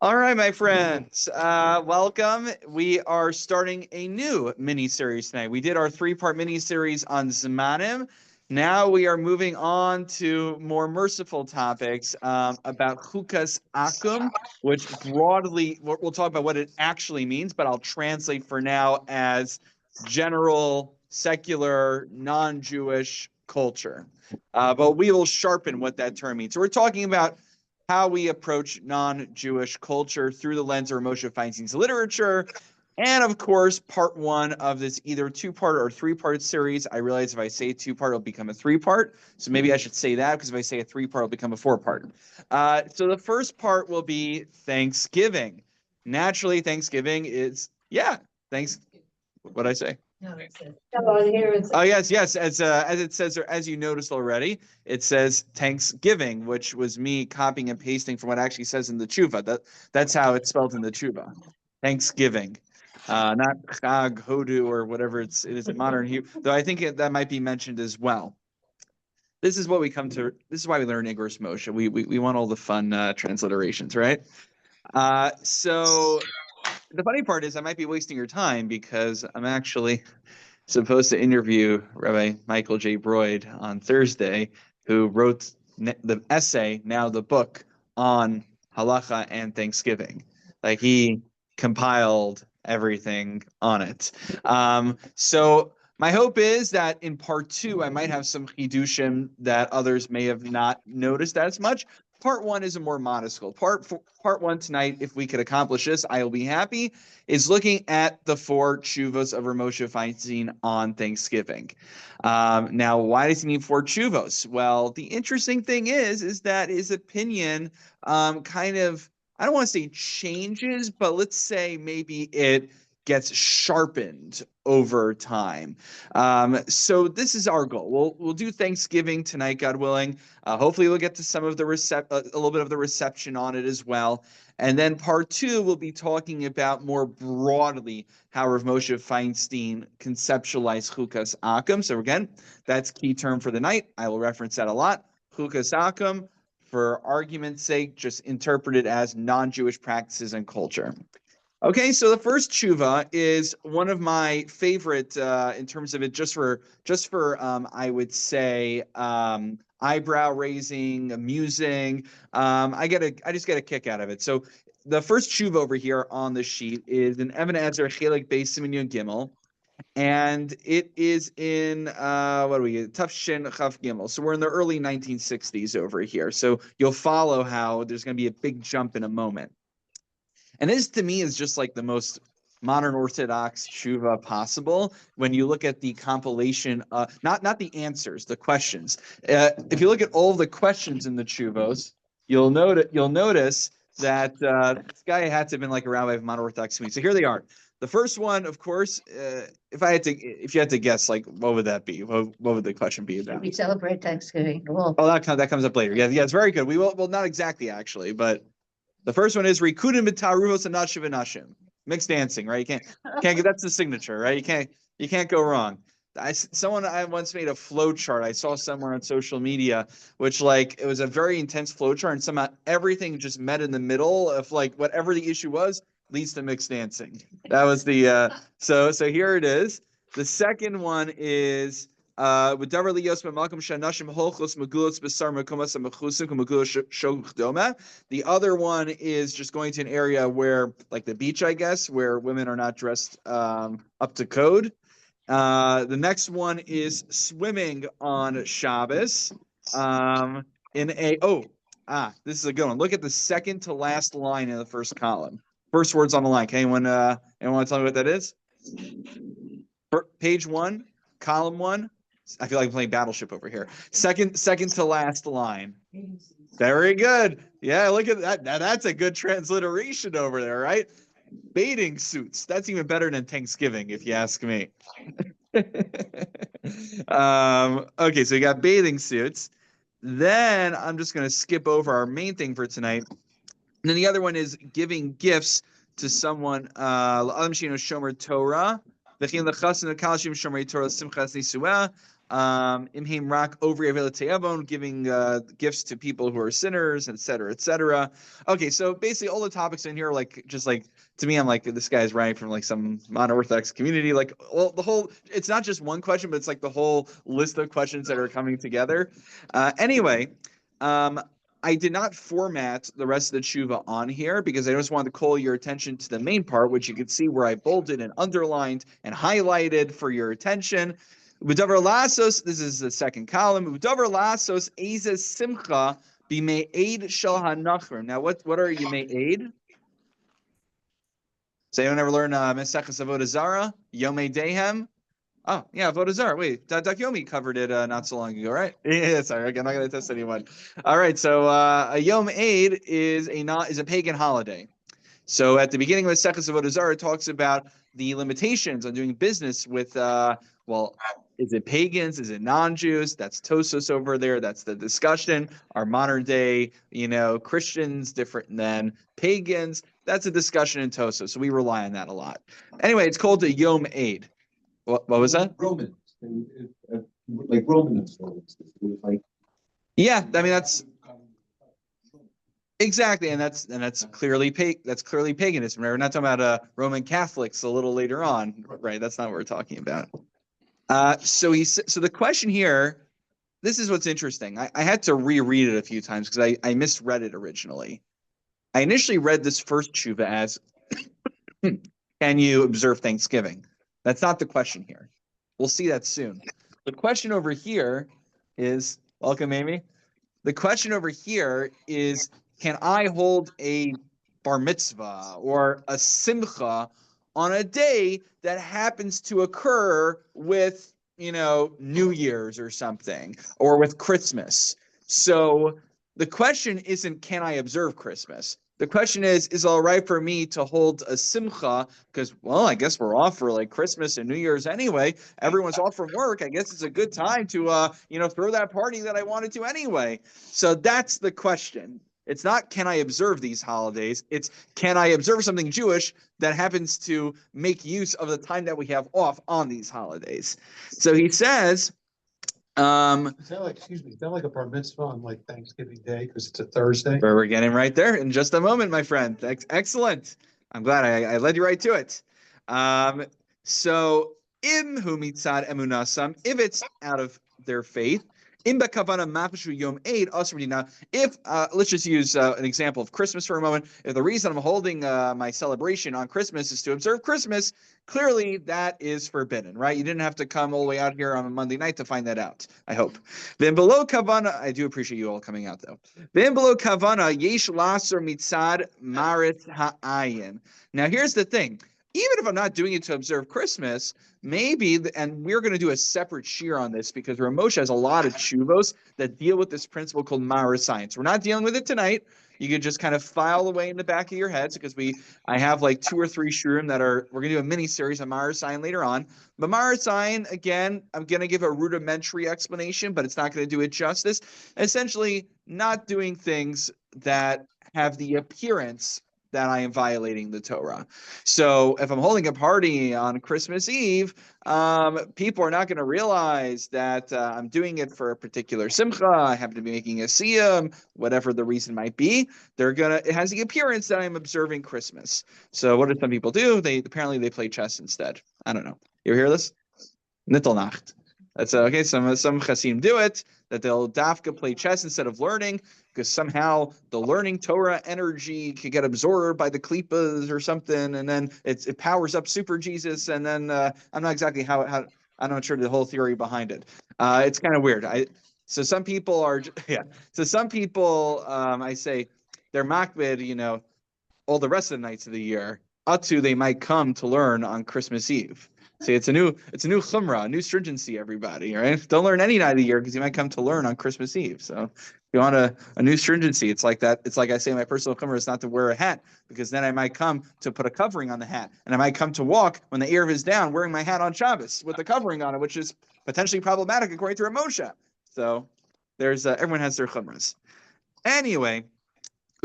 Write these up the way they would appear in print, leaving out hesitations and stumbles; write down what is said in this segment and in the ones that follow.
All right, my friends, welcome. We are starting a new mini-series tonight. We did our three-part mini-series on Zemanim. Now we are moving on to more merciful topics about Chukas Akum, which broadly, we'll talk about what it actually means, but I'll translate for now as general, secular, non-Jewish culture. But we will sharpen what that term means. So we're talking about how we approach non-Jewish culture through the lens of Moshe Feinstein's literature. And of course, part one of this either two-part or three-part series. I realize if I say two-part, it'll become a three-part. So maybe I should say that, because if I say a three-part, it'll become a four-part. So the first part will be Thanksgiving. Naturally, Thanksgiving is, thanks. What'd I say? Oh yes. As it says, or as you noticed already, it says Thanksgiving, which was me copying and pasting from what actually says in the tshuva. That's how it's spelled in the tshuva. Thanksgiving, not Chag Hodu or whatever it is in modern Hebrew. Though I think that might be mentioned as well. This is what we come to. This is why we learn Igros Moshe. We want all the fun transliterations, right? So the funny part is I might be wasting your time because I'm actually supposed to interview Rabbi Michael J. Broyd on Thursday, who wrote the essay, now the book, on halacha and Thanksgiving. Like, he compiled everything on it. So my hope is that in part two, I might have some chidushim that others may have not noticed as much. Part one is a more modest goal. Part one tonight, if we could accomplish this, I will be happy, is looking at the four tshuvos of Moshe Feinstein on Thanksgiving. Now, why does he need four tshuvos? Well, the interesting thing is that his opinion kind of, I don't want to say changes, but let's say maybe it gets sharpened over time. So this is our goal. We'll do Thanksgiving tonight, God willing. Hopefully we'll get to some of the a little bit of the reception on it as well. And then part two, we'll be talking about more broadly how Rav Moshe Feinstein conceptualized Chukas Akum. So again, that's key term for the night. I will reference that a lot. Chukas Akum, for argument's sake, just interpret it as non-Jewish practices and culture. Okay, so the first tshuva is one of my favorite in terms of it, just for I would say eyebrow raising, amusing. I just get a kick out of it. So the first tshuva over here on the sheet is an Even Ezer Chelik Beis Siman Yud Gimel, and it is in what do we get? Tafshin Chaf Gimel. So we're in the early 1960s over here. So you'll follow how there's going to be a big jump in a moment. And this, to me, is just like the most modern Orthodox tshuva possible when you look at the compilation, not the answers, the questions. If you look at all the questions in the tshuvos, you'll notice that this guy had to have been like a rabbi of modern Orthodox community. So here they are. The first one, of course, if you had to guess, like, what would that be? What would the question be about? We celebrate Thanksgiving. Well, oh, that comes up later. Yeah, it's very good. We will, well, not exactly actually, but the first one is Rikudim B'Taruvos Anashim V'Nashim. Mixed dancing, right? You can't that's the signature, right? You can't go wrong. I once made a flow chart. I saw somewhere on social media, which, like, it was a very intense flow chart, and somehow everything just met in the middle of, like, whatever the issue was leads to mixed dancing. That was the so here it is. The second one is the other one is just going to an area where, like the beach, I guess, where women are not dressed up to code. The next one is swimming on Shabbos. This is a good one. Look at the second to last line in the first column. First words on the line. Can anyone want to tell me what that is? Page 1, column 1. I feel like I'm playing Battleship over here. Second to last line. Very good. Yeah, look at that. Now that's a good transliteration over there, right? Bathing suits. That's even better than Thanksgiving, if you ask me. Okay, so you got bathing suits. Then I'm just going to skip over our main thing for tonight. And then the other one is giving gifts to someone. Shomer Torah. Imheim rak ovri avilateyavon, giving gifts to people who are sinners, etc., etc. Okay, so basically all the topics in here are like just like to me, I'm like this guy's writing from like some unorthodox community. Like, well, the whole it's not just one question, but it's like the whole list of questions that are coming together. Anyway, I did not format the rest of the tshuva on here because I just wanted to call your attention to the main part, which you can see where I bolded and underlined and highlighted for your attention. Udavar lasos, this is the second column. Udavar lasos ezes simcha b'me'ed shel hanachrim. Now, what are you me'ed? Does anyone ever learn Mesechus Avodah Zarah? Yomei Dehem? Oh, yeah, Avodah Zarah. Wait, Yomi covered it not so long ago, right? Yeah, sorry, I'm not going to test anyone. All right, so a Yom Eid is a pagan holiday. So at the beginning of Mesechus Avodah Zarah, it talks about the limitations on doing business with, well, is it pagans? Is it non-Jews? That's Tosos over there. That's the discussion. Are modern day, Christians different than pagans? That's a discussion in Tosos. So we rely on that a lot. Anyway, it's called the Yom Eid. What was that? Romans, like Romans, like. Yeah, I mean that's exactly, and that's clearly paganism. Right? We're not talking about Roman Catholics a little later on, right? That's not what we're talking about. So the question here, this is what's interesting. I had to reread it a few times because I misread it originally. I initially read this first tshuva as, can you observe Thanksgiving? That's not the question here. We'll see that soon. The question over here is, welcome, Amy. The question over here is, can I hold a bar mitzvah or a simcha on a day that happens to occur with, New Year's or something, or with Christmas? So the question isn't, can I observe Christmas? The question is it all right for me to hold a simcha? Because, well, I guess we're off for like Christmas and New Year's anyway. Everyone's off from work. I guess it's a good time to, throw that party that I wanted to anyway. So that's the question. It's not, can I observe these holidays? It's, can I observe something Jewish that happens to make use of the time that we have off on these holidays? So he says, Is that like a bar mitzvah on like Thanksgiving Day because it's a Thursday? We're getting right there in just a moment, my friend. Excellent. I'm glad I led you right to it. So im hu mitzad emunasam, if it's out of their faith, im bekavana mafshu yom eid asrdi. Now, if let's just use an example of Christmas for a moment. If the reason I'm holding my celebration on Christmas is to observe Christmas, clearly that is forbidden, right? You didn't have to come all the way out here on a Monday night to find that out, I hope. Then below kavana, I do appreciate you all coming out though. Then below kavana, yesh laser mitzad marit ha'ayin. Now here's the thing. Even if I'm not doing it to observe Christmas, maybe, and we're going to do a separate shear on this because Ramosha has a lot of tshuvos that deal with this principle called Mara science. We're not dealing with it tonight. You could just kind of file away in the back of your heads because I have like 2 or 3 shurim we're going to do a mini series on Mara sign later on. But Mara sign, again, I'm going to give a rudimentary explanation, but it's not going to do it justice. Essentially, not doing things that have the appearance that I am violating the Torah. So if I'm holding a party on Christmas Eve, people are not going to realize that I'm doing it for a particular simcha. I happen to be making a siyum, whatever the reason might be. It has the appearance that I'm observing Christmas. So what do some people do? They play chess instead. I don't know. You ever hear this? Nittelnacht. That's okay. Some chasim do it, that they'll dafka play chess instead of learning, because somehow the learning Torah energy could get absorbed by the klipas or something, and then it powers up Super Jesus, and then I'm not exactly how I'm not sure the whole theory behind it. It's kind of weird. So some people are So some people I say they're makbid, all the rest of the nights of the year. Atu, they might come to learn on Christmas Eve. See, it's a new chumrah, a new stringency, everybody, right? Don't learn any night of the year because you might come to learn on Christmas Eve. So if you want a new stringency, it's like that. It's like I say, my personal chumrah is not to wear a hat because then I might come to put a covering on the hat. And I might come to walk when the erev is down wearing my hat on Shabbos with the covering on it, which is potentially problematic according to Ramosha. So there's everyone has their chumras. Anyway,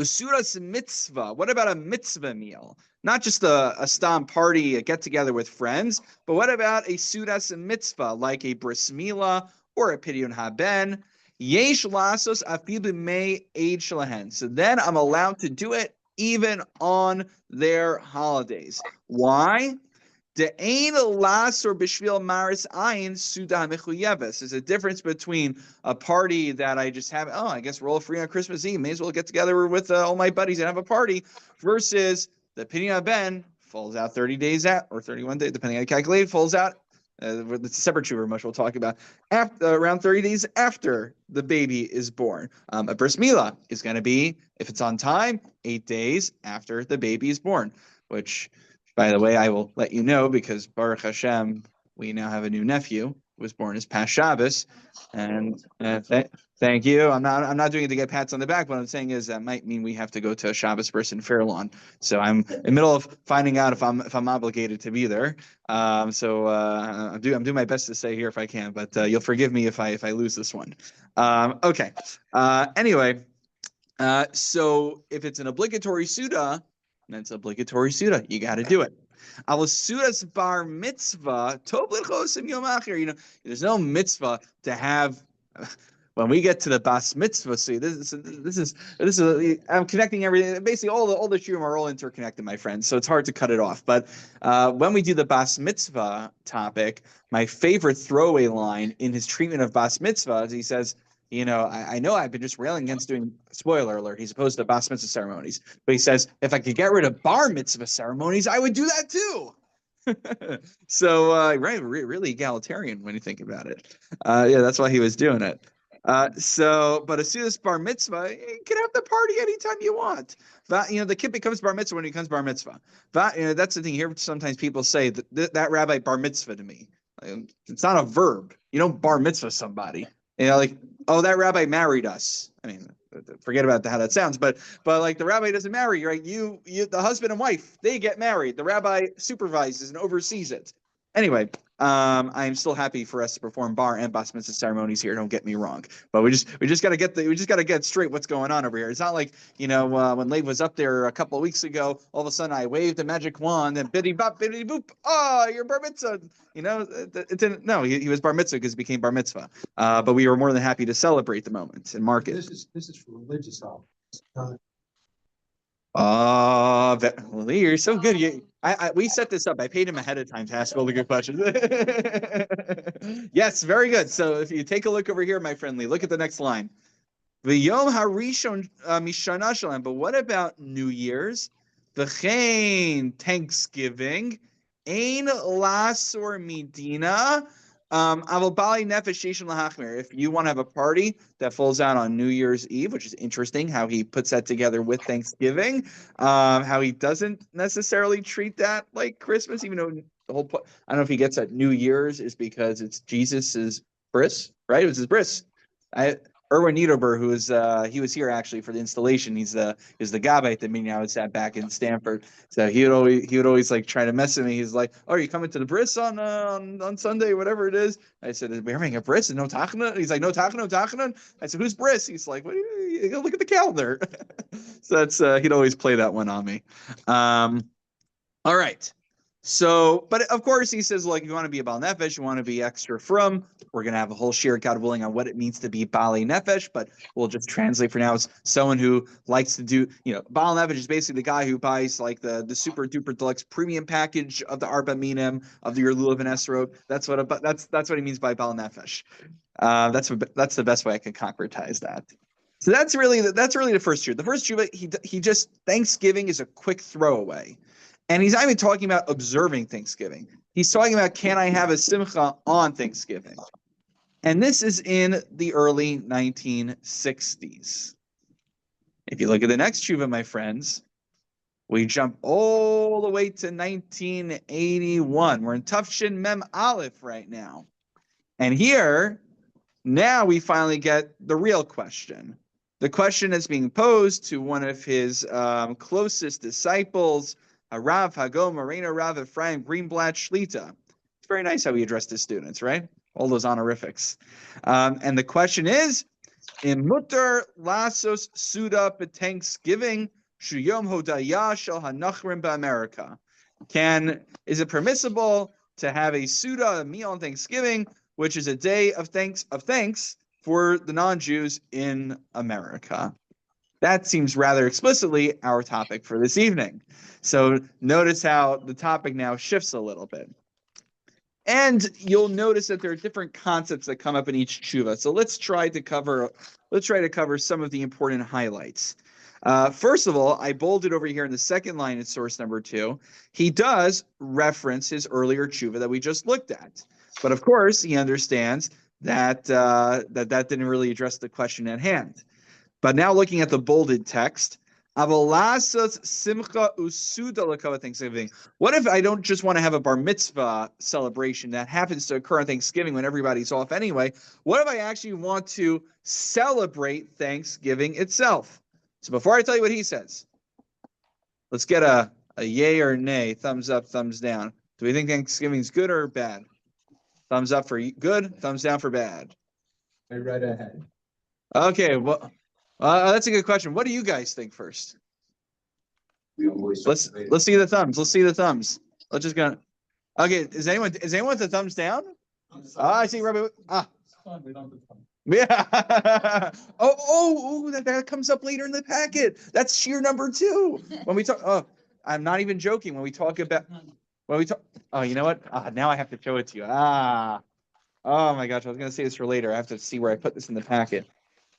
Usuras mitzvah. What about a mitzvah meal? Not just a stam party, a get together with friends, but what about a sudas mitzvah like a bris milah or a pidyon haben? Yesh lasos afilu may age shalahen. So then I'm allowed to do it even on their holidays. Why? There's a difference between a party that I just have, I guess we're all free on Christmas Eve, may as well get together with all my buddies and have a party, versus the Pidyon Ben falls out 30 days out, or 31 days, depending on how you calculate, falls out, it's a separate Shuva much we'll talk about, after, around 30 days after the baby is born. A bris milah is going to be, if it's on time, 8 days after the baby is born, which... By the way, I will let you know because Baruch Hashem, we now have a new nephew who was born as past Shabbos, and thank you. I'm not doing it to get pats on the back. What I'm saying is that might mean we have to go to a Shabbos bris in Fairlawn. So I'm in the middle of finding out if I'm obligated to be there. I'm doing my best to stay here if I can, but you'll forgive me if I lose this one. Okay. Anyway, so if it's an obligatory suda. That's obligatory suda. You got to do it. Sudas bar mitzvah. There's no mitzvah to have. When we get to the bas mitzvah, see, this is. I'm connecting everything. Basically, all the shurim are all interconnected, my friends. So it's hard to cut it off. But when we do the bas mitzvah topic, my favorite throwaway line in his treatment of bas mitzvah is he says, I know I've been just railing against doing, spoiler alert, he's opposed to bas mitzvah ceremonies, but he says, if I could get rid of bar mitzvah ceremonies, I would do that too. So, right, really egalitarian when you think about it. Yeah, that's why he was doing it. But as soon as bar mitzvah, you can have the party anytime you want. But, the kid becomes bar mitzvah when he becomes bar mitzvah. But, that's the thing here. Sometimes people say that rabbi bar mitzvah to me. It's not a verb. You don't bar mitzvah somebody. Oh, that rabbi married us. I mean, forget about how that sounds, but like the rabbi doesn't marry you, right? You, the husband and wife, they get married. The rabbi supervises and oversees it. Anyway, I'm still happy for us to perform bar and bas mitzvah ceremonies here. Don't get me wrong, but we just got to get straight what's going on over here. It's not like when Lev was up there a couple of weeks ago, all of a sudden I waved a magic wand and biddy bop biddy boop. Oh, you're bar mitzvah. It didn't. No, he was bar mitzvah because he became bar mitzvah. But we were more than happy to celebrate the moment and mark it. This is for religious holidays. Lee, you're so good. We set this up. I paid him ahead of time to ask all the good questions. Yes, very good. So if you take a look over here, my friend Lee, look at the next line. V'yom harishon mishana shalem. But what about New Year's? V'chein Thanksgiving. Ein lasor midina. If you want to have a party that falls out on New Year's Eve, which is interesting how he puts that together with Thanksgiving, how he doesn't necessarily treat that like Christmas, even though the whole point, I don't know if he gets that New Year's is because it's Jesus's bris, right? It was his bris. Erwin Niederber, who was he was here actually for the installation. He's the gabbai at the meeting I was at back in Stanford. So he would always like try to mess with me. He's like, "Oh, are you coming to the bris on Sunday, whatever it is?" I said, "We're having a bris and no tachana." He's like, "No tachana." I said, "Who's bris?" He's like, "What? You go look at the calendar." So that's he'd always play that one on me. All right. So, but of course he says, like, you want to be a Baal Nefesh, you want to be extra from. We're going to have a whole shir, God willing, on what it means to be Baalei Nefesh, but we'll just translate for now as someone who likes to do, Baal Nefesh is basically the guy who buys like the super duper deluxe premium package of the Arba Minim, of your Lulav and Esrog. That's what he means by Baal Nefesh. That's the best way I can concretize that. So that's really the first shir. The first shir, he just, Thanksgiving is a quick throwaway. And he's not even talking about observing Thanksgiving. He's talking about, can I have a simcha on Thanksgiving? And this is in the early 1960s. If you look at the next tshuva, my friends, we jump all the way to 1981. We're in Tufshin Mem Aleph right now. And here, now we finally get the real question. The question is being posed to one of his closest disciples, Rav Hagom Moreno Rav Ephraim Greenblatt Shlita. It's very nice how he addressed his students, right? All those honorifics. And the question is, In mutter lasos suda b'Thanksgiving shuyom hodaya shel hanachrim ba'America. Is it permissible to have a suda, a meal on Thanksgiving, which is a day of thanks for the non-Jews in America? That seems rather explicitly our topic for this evening. So notice how the topic now shifts a little bit. And you'll notice that there are different concepts that come up in each tshuva. So let's try to cover some of the important highlights. First of all, I bolded over here in the second line in source number 2. He does reference his earlier tshuva that we just looked at. But of course, he understands that that didn't really address the question at hand. But now looking at the bolded text, simcha usuda Thanksgiving. What if I don't just want to have a bar mitzvah celebration that happens to occur on Thanksgiving when everybody's off anyway? What if I actually want to celebrate Thanksgiving itself? So before I tell you what he says, let's get a yay or nay, thumbs up, thumbs down. Do we think Thanksgiving's good or bad? Thumbs up for good, thumbs down for bad. Right ahead. Okay, well, that's a good question. What do you guys think first? Let's see the thumbs. Let's see the thumbs. Let's just go. Okay, is anyone with the thumbs down? I see Rabbi. Yeah. That comes up later in the packet. That's shear number 2. When we talk, I'm not even joking. When we talk, oh, you know what? Now I have to show it to you. Oh my gosh, I was gonna say this for later. I have to see where I put this in the packet.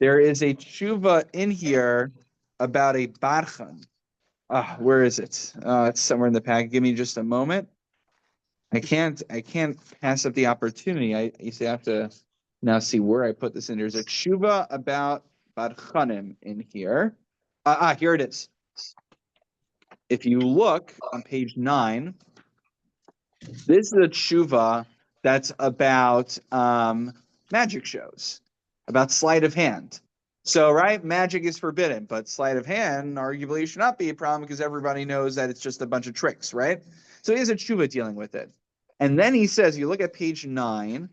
There is a tshuva in here about a barchan. Where is it? It's somewhere in the packet. Give me just a moment. I can't pass up the opportunity. I have to now see where I put this in. There's a tshuva about barchanim in here. Here it is. If you look on page 9, this is a tshuva that's about magic shows, about sleight of hand. So, right, magic is forbidden, but sleight of hand arguably should not be a problem because everybody knows that it's just a bunch of tricks, right? So he has a tshuva dealing with it. And then he says, you look at page 9,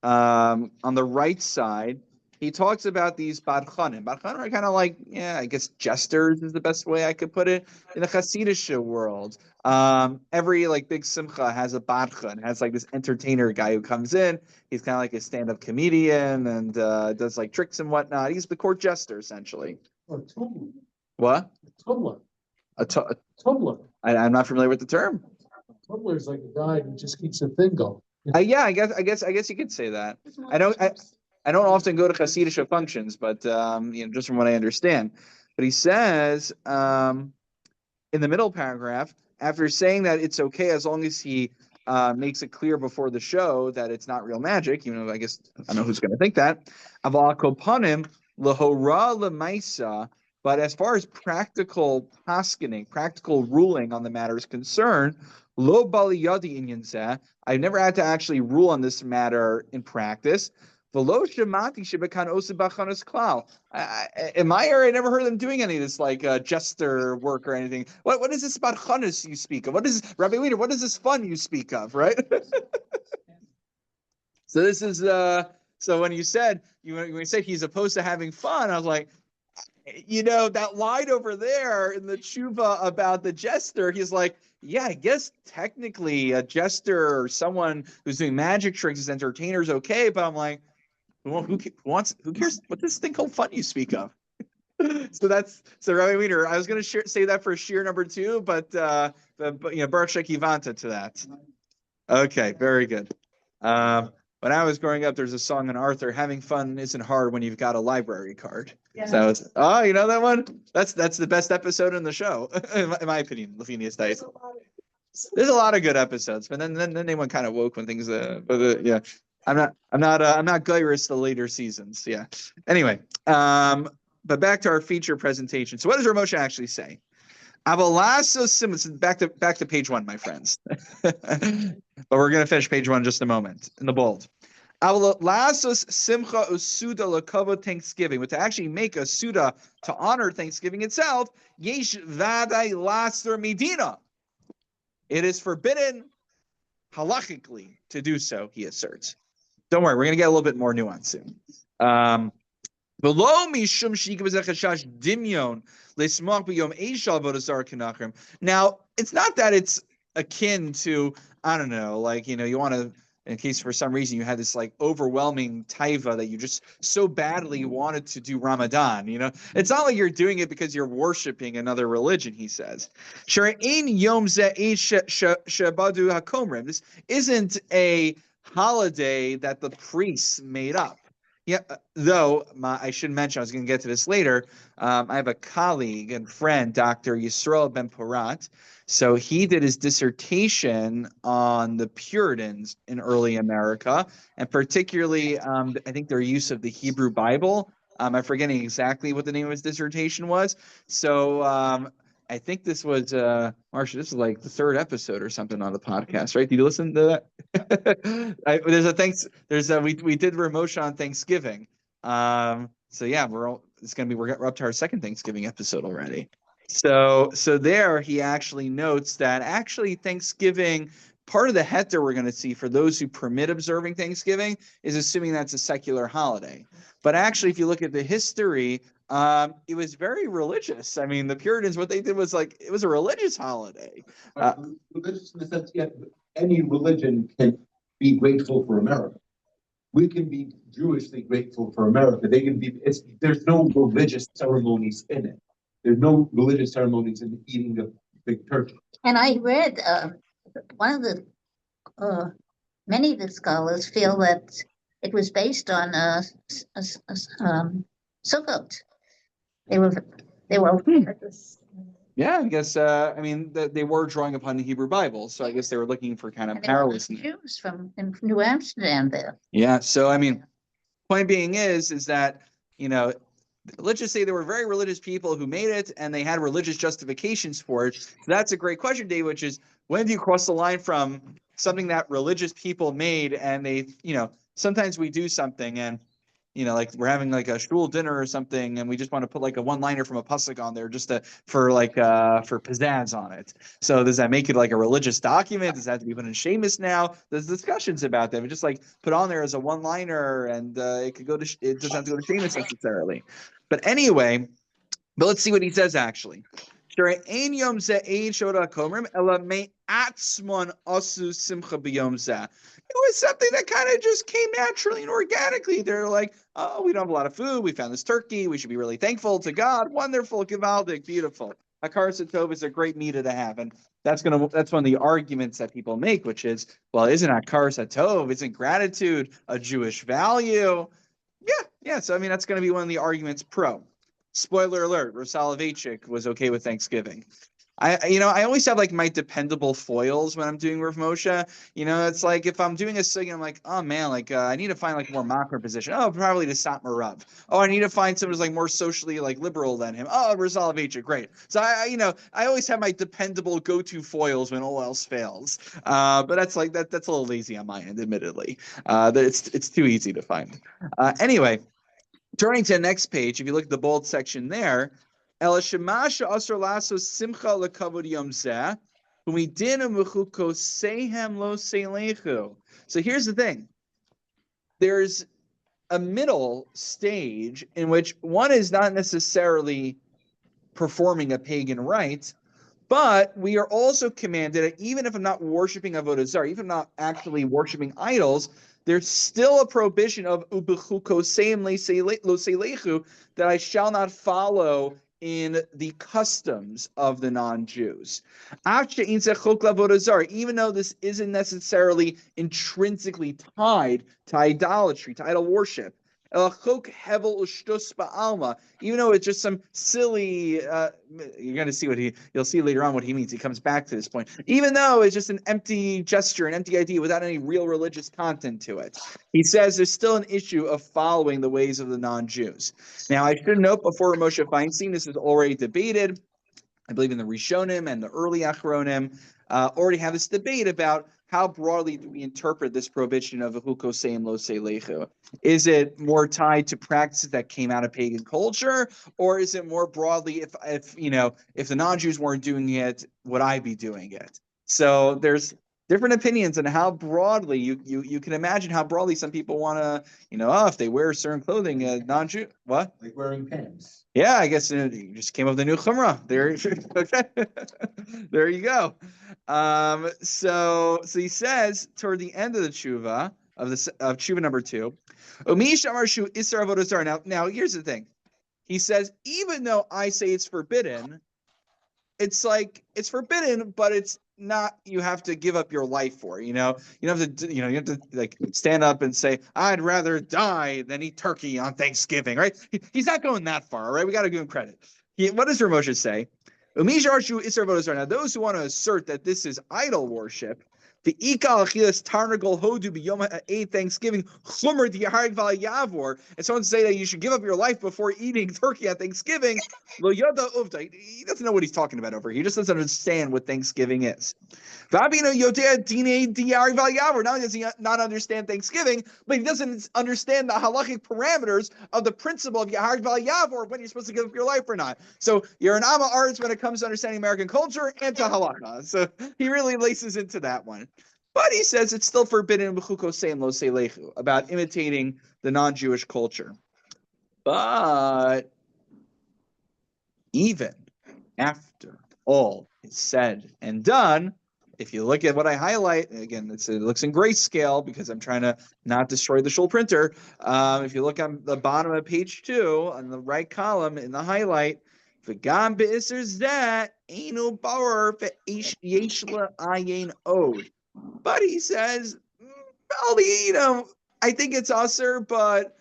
on the right side, he talks about these barchanim. Barchanim are kind of like, I guess jesters is the best way I could put it in the Hasidic world. Every big simcha has a barchan, has this entertainer guy who comes in. He's kind of like a stand-up comedian and does tricks and whatnot. He's the court jester essentially. What? A tumbler. I'm not familiar with the term. A tumbler is like a guy who just keeps a thing going. Yeah, I guess you could say that. I don't often go to Hasidic functions, but just from what I understand. But he says in the middle paragraph, after saying that it's okay as long as he makes it clear before the show that it's not real magic, even though I don't know who's going to think that. But as far as practical paskening, practical ruling on the matter is concerned, lo bali yadi inyan zeh, I've never had to actually rule on this matter in practice. In my area, I never heard them doing any of this jester work or anything. What is this about Chanus you speak of? What is Rabbi Wiener? What is this fun you speak of? Right? So this is so when you said he's opposed to having fun, I was like, that line over there in the tshuva about the jester, he's like, yeah, I guess technically a jester or someone who's doing magic tricks as entertainer is okay, but I'm like, who cares what this thing called fun you speak of? So Rabbi Wiener, I was going to say that for shear number 2, but Baruch Shekivanta to that. Okay, very good. When I was growing up, there's a song in Arthur, having fun isn't hard when you've got a library card. Yeah. So you know that one? That's the best episode in the show, in my opinion, Lafinius Dice. There's a lot of good episodes, but then they went kind of woke when things yeah. I'm not gyrus the later seasons. Yeah. Anyway, but back to our feature presentation. So what does Rav Moshe actually say? Back to page 1, my friends. But we're going to finish page 1 in just a moment in the bold. Simcha usuda lakavod Thanksgiving, but to actually make a suda to honor Thanksgiving itself, yesh vaday laser medina. It is forbidden halachically to do so, he asserts. Don't worry, we're going to get a little bit more nuance soon. V'lo mishum sheyikav zeh chashash dimyon leismach b'yom eishal avodas zarah kenachrim. Now, it's not that it's akin to, I don't know, like, you want to, in case for some reason you had this like overwhelming taiva that you just so badly wanted to do Ramadan, it's not like you're doing it because you're worshiping another religion, he says. Yom Shabadu HaKomrim. This isn't a holiday that the priests made up. Yeah, though I should mention, I was going to get to this later. I have a colleague and friend, Dr. Yisrael Ben Porat. So he did his dissertation on the Puritans in early America, and particularly, I think their use of the Hebrew Bible. I'm forgetting exactly what the name of his dissertation was. So I think this was Marsha. This is like the third episode or something on the podcast, right? Did you listen to that? We did Ramosha on Thanksgiving. So yeah, we're up to our second Thanksgiving episode already. So there he actually notes that actually Thanksgiving, part of the heter we're going to see for those who permit observing Thanksgiving is assuming that's a secular holiday. But actually, if you look at the history, it was very religious. I mean, the Puritans, what they did was like, it was a religious holiday. Religious in the sense, yeah, any religion can be grateful for America. We can be Jewishly grateful for America. They can be, there's no religious ceremonies in it. There's no religious ceremonies in eating a big turkey. And I read one of the many of the scholars feel that it was based on Sukkot. They were Yeah, I guess. I mean, they were drawing upon the Hebrew Bible, so I guess they were looking for kind of and there were parallels. Jews from New Amsterdam there. Yeah. So I mean, point being is that let's just say there were very religious people who made it, and they had religious justifications for it. So that's a great question, Dave. Which is, when do you cross the line from something that religious people made, and they, sometimes we do something and. Like we're having like a shul dinner or something, and we just want to put like a one-liner from a pasuk on there just for pizzazz on it. So does that make it like a religious document? Does that have to be put in Shemus now? There's discussions about that. We just like put on there as a one-liner, and it could it doesn't have to go to Shemus necessarily. But anyway, let's see what he says actually. It was something that kind of just came naturally and organically. They're like, oh, we don't have a lot of food. We found this turkey. We should be really thankful to God. Wonderful, gewaldic, beautiful. Hakar Satov is a great meat to have. And that's one of the arguments that people make, which is, well, isn't Hakar Satov, isn't gratitude a Jewish value? Yeah. So, I mean, that's going to be one of the arguments pro. Spoiler alert, Rosalovichik was okay with Thanksgiving. I always have like my dependable foils when I'm doing Rav Moshe. It's like if I'm doing a singing, I'm like, oh man, like I need to find like more makar position. Oh, probably to Satmar Rav. Oh, I need to find someone who's like more socially like liberal than him. Oh, Rosalovichik, great. So I always have my dependable go-to foils when all else fails. But that's like that's a little lazy on my end, admittedly. It's too easy to find. Anyway, turning to the next page, if you look at the bold section there. So here's the thing. There's a middle stage in which one is not necessarily performing a pagan rite, but we are also commanded, even if I'm not worshiping Avodah Zarah, even if I'm not actually worshiping idols, there's still a prohibition of that I shall not follow in the customs of the non-Jews. Even though this isn't necessarily intrinsically tied to idolatry, to idol worship. Even though it's just some silly, you're going to see you'll see later on what he means. He comes back to this point. Even though it's just an empty gesture, an empty idea without any real religious content to it. He says there's still an issue of following the ways of the non-Jews. Now, I should note before Moshe Feinstein, this is already debated. I believe in the Rishonim and the early Achronim already have this debate about how broadly do we interpret this prohibition of Hukoseim lo seilechu? Is it more tied to practices that came out of pagan culture, or is it more broadly if the non-Jews weren't doing it, would I be doing it? So there's different opinions on how broadly you can imagine how broadly some people want to, if they wear certain clothing, non-Jew, what? Like wearing pants. Yeah, I guess you just came up with the new chumrah. There, okay, there you go. So he says toward the end of the tshuva of tshuva number 2, Umi shamar shu isar avodah zarah. Now here's the thing. He says, even though I say it's forbidden, it's like it's forbidden, but it's not. You have to give up your life for it. You have to. You have to like stand up and say, "I'd rather die than eat turkey on Thanksgiving." Right? He's not going that far. Right? We got to give him credit. What does Rav Moshe say? Now, those who want to assert that this is idol worship, the ikal achilas tarnagol hodu b'yom Thanksgiving chumer di'hareg v'ayavor, and someone say that you should give up your life before eating turkey at Thanksgiving. Lo yada uvda. He doesn't know what he's talking about over here. He just doesn't understand what Thanksgiving is. V'abino yodea dine di'hareg v'ayavor. Not only does he not understand Thanksgiving, but he doesn't understand the halachic parameters of the principle of yahareg v'ayavor, when you're supposed to give up your life or not. So you're an Amma Arts when it comes to understanding American culture and to halakha. So he really laces into that one. But he says it's still forbidden about imitating the non-Jewish culture. But even after all is said and done, if you look at what I highlight, again, it looks in grayscale because I'm trying to not destroy the shul printer. If you look on the bottom of page 2, on the right column in the highlight, v'gam be'isr zeh einu bauer ve'yesh la'ayin od. But he says, well, I think it's usher, but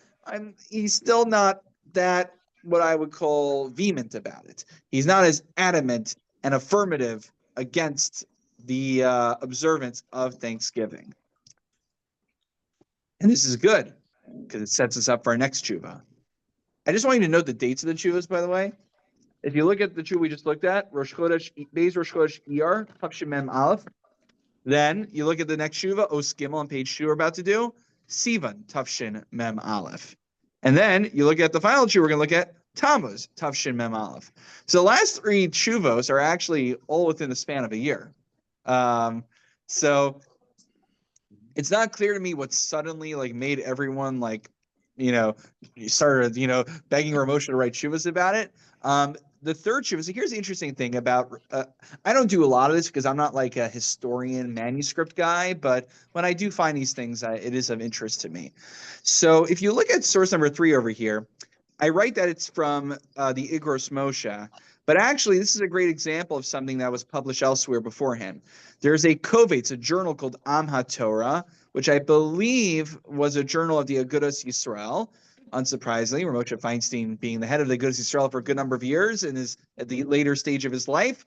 he's still not that what I would call vehement about it. He's not as adamant and affirmative against the observance of Thanksgiving. And this is good because it sets us up for our next tshuva. I just want you to note the dates of the tshuvas, by the way. If you look at the tshuva we just looked at, Rosh Chodesh Iyar, Tavshin Mem Aleph. Then you look at the next tshuva, Os Gimel, on page 2 we're about to do, Sivan, Tavshin Mem Aleph. And then you look at the final tshuva we're going to look at, Tammuz, Tavshin Mem Aleph. So the last 3 tshuvos are actually all within the span of a year. So it's not clear to me what suddenly made everyone started begging Rav Moshe to write tshuvas about it. The third tshuva. So here's the interesting thing about I don't do a lot of this because I'm not like a historian manuscript guy, but when I do find these things, it is of interest to me. So if you look at source number 3 over here, I write that it's from the Igros Moshe. But actually, this is a great example of something that was published elsewhere beforehand. There's a Kovetz, a journal called Am HaTorah, which I believe was a journal of the Agudas Yisrael. Unsurprisingly, Rav Moshe Feinstein being the head of the Agudas Yisrael for a good number of years at the later stage of his life,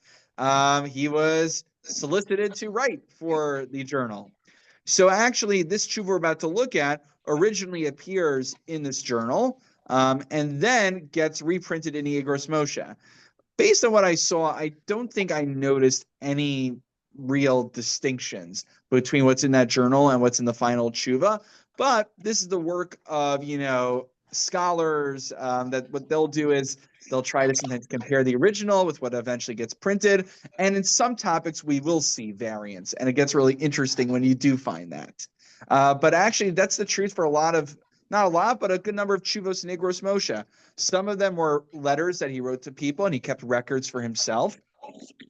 he was solicited to write for the journal. So actually, this tshuva we're about to look at originally appears in this journal and then gets reprinted in the Igros Moshe. Based on what I saw, I don't think I noticed any real distinctions between what's in that journal and what's in the final tshuva. But this is the work of, scholars that what they'll do is they'll try to sometimes compare the original with what eventually gets printed. And in some topics, we will see variants. And it gets really interesting when you do find that. But actually, that's the truth for not a lot, but a good number of tshuvos and Igros Moshe. Some of them were letters that he wrote to people and he kept records for himself.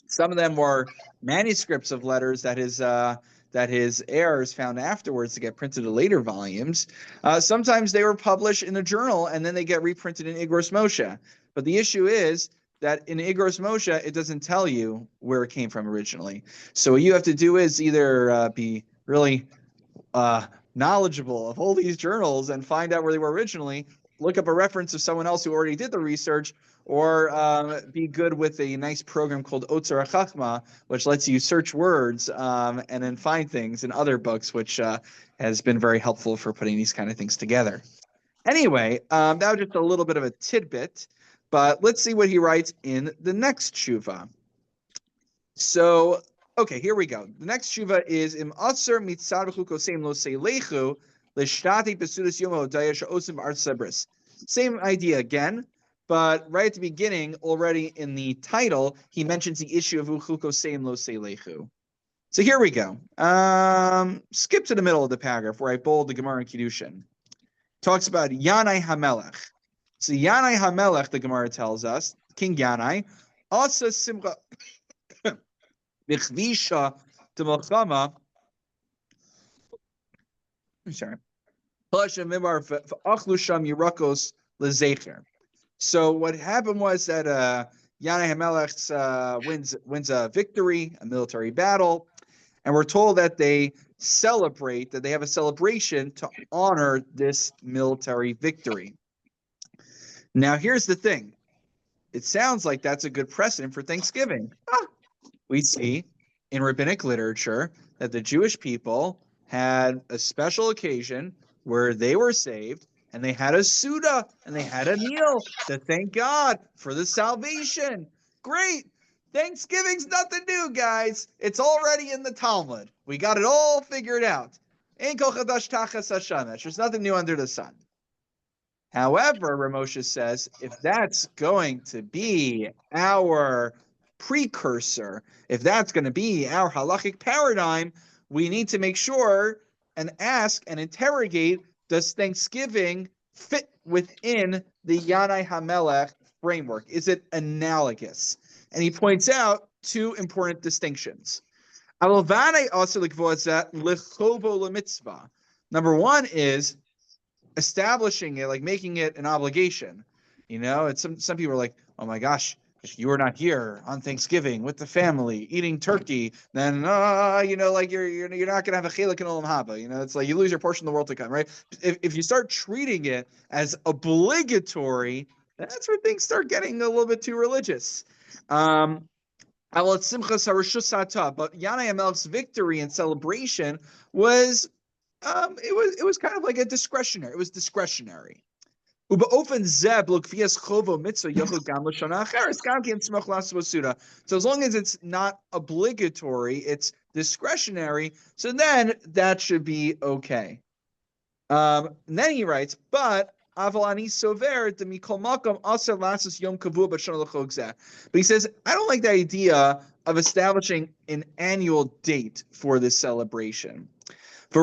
Some of them were manuscripts of letters that his heirs found afterwards to get printed in later volumes. Sometimes they were published in a journal and then they get reprinted in Igros Moshe. But the issue is that in Igros Moshe, it doesn't tell you where it came from originally. So what you have to do is either be really knowledgeable of all these journals and find out where they were originally, look up a reference of someone else who already did the research, or be good with a nice program called Otzar HaChachma, which lets you search words and then find things in other books, which has been very helpful for putting these kind of things together. Anyway, that was just a little bit of a tidbit, but let's see what he writes in the next tshuva. So, okay, here we go. The next tshuva is Im Atzer Mitzad V'Chukoseim Lo Seilechu L'Shtati Besudas Yom HaHodaya She'osim B'Artz Sabris. Same idea again, but right at the beginning, already in the title, he mentions the issue of V'Chukoseim Lo Seilechu. So here we go. Skip to the middle of the paragraph where I bold the Gemara in Kiddushin. Talks about Yanai Hamelech. So Yanai Hamelech, the Gemara tells us, King Yanai, Asa Simcha Bichvisha Demachama. I'm sorry. So what happened was that Yanai Hamelech wins a victory, a military battle, and we're told that they celebrate, that they have a celebration to honor this military victory. Now, here's the thing. It sounds like that's a good precedent for Thanksgiving. We see in rabbinic literature that the Jewish people had a special occasion where they were saved, and they had a Suda, and they had a meal to thank God for the salvation. Great. Thanksgiving's nothing new, guys. It's already in the Talmud. We got it all figured out. Ein kol chadash tachas hashamesh. There's nothing new under the sun. However, Ramosha says, if that's going to be our precursor, if that's going to be our halachic paradigm, we need to make sure and ask and interrogate, does Thanksgiving fit within the Yanai Hamelech framework? Is it analogous? And he points out two important distinctions. Number one is establishing it, like making it an obligation. You know, it's some people are like, oh my gosh, if you were not here on Thanksgiving with the family eating turkey, then you know, like you're not gonna have a chelik in Olam Haba. You know, it's like you lose your portion of the world to come, right? If you start treating it as obligatory, that's where things start getting a little bit too religious. But Yanai Hamelech's victory and celebration was it was kind of like a discretionary. It was discretionary. So as long as it's not obligatory, it's discretionary, so then that should be okay. And then he writes, but he says, I don't like the idea of establishing an annual date for this celebration. It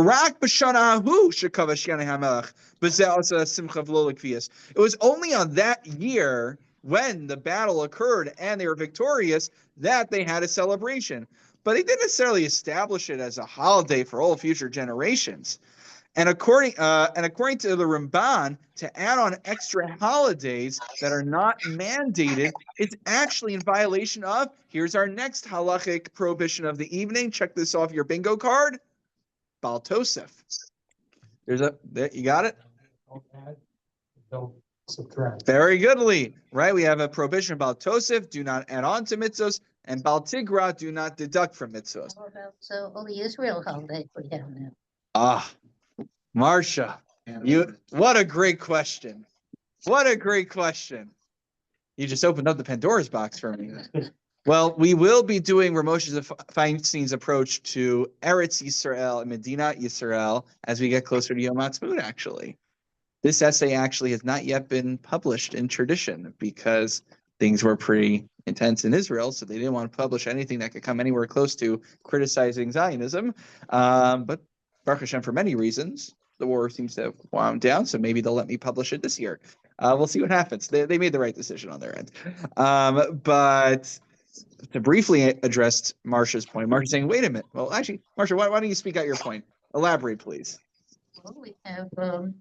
was only on that year when the battle occurred and they were victorious that they had a celebration. But they didn't necessarily establish it as a holiday for all future generations. And according to the Ramban, to add on extra holidays that are not mandated is actually in violation of, here's our next halachic prohibition of the evening. Check this off your bingo card. Baal Tosef. There, you got it? Don't add, don't subtract. Very good, Lee. Right? We have a prohibition about Tosef, do not add on to mitzvos, and Baal Tigra, do not deduct from mitzvos. How about all the Israel holidays we have now? Marsha, what a great question. What a great question. You just opened up the Pandora's box for me. Well, we will be doing Ramosha Feinstein's approach to Eretz Yisrael and Medina Yisrael as we get closer to Yom Ha'atzmaut, actually. This essay actually has not yet been published in tradition because things were pretty intense in Israel, so they didn't want to publish anything that could come anywhere close to criticizing Zionism. But Baruch Hashem, for many reasons, the war seems to have wound down, so maybe they'll let me publish it this year. We'll see what happens. They made the right decision on their end. But to briefly address Marsha's point, Marsha's saying, wait a minute. Well, actually, Marsha, why don't you speak out your point? Elaborate, please. Well, we have Yom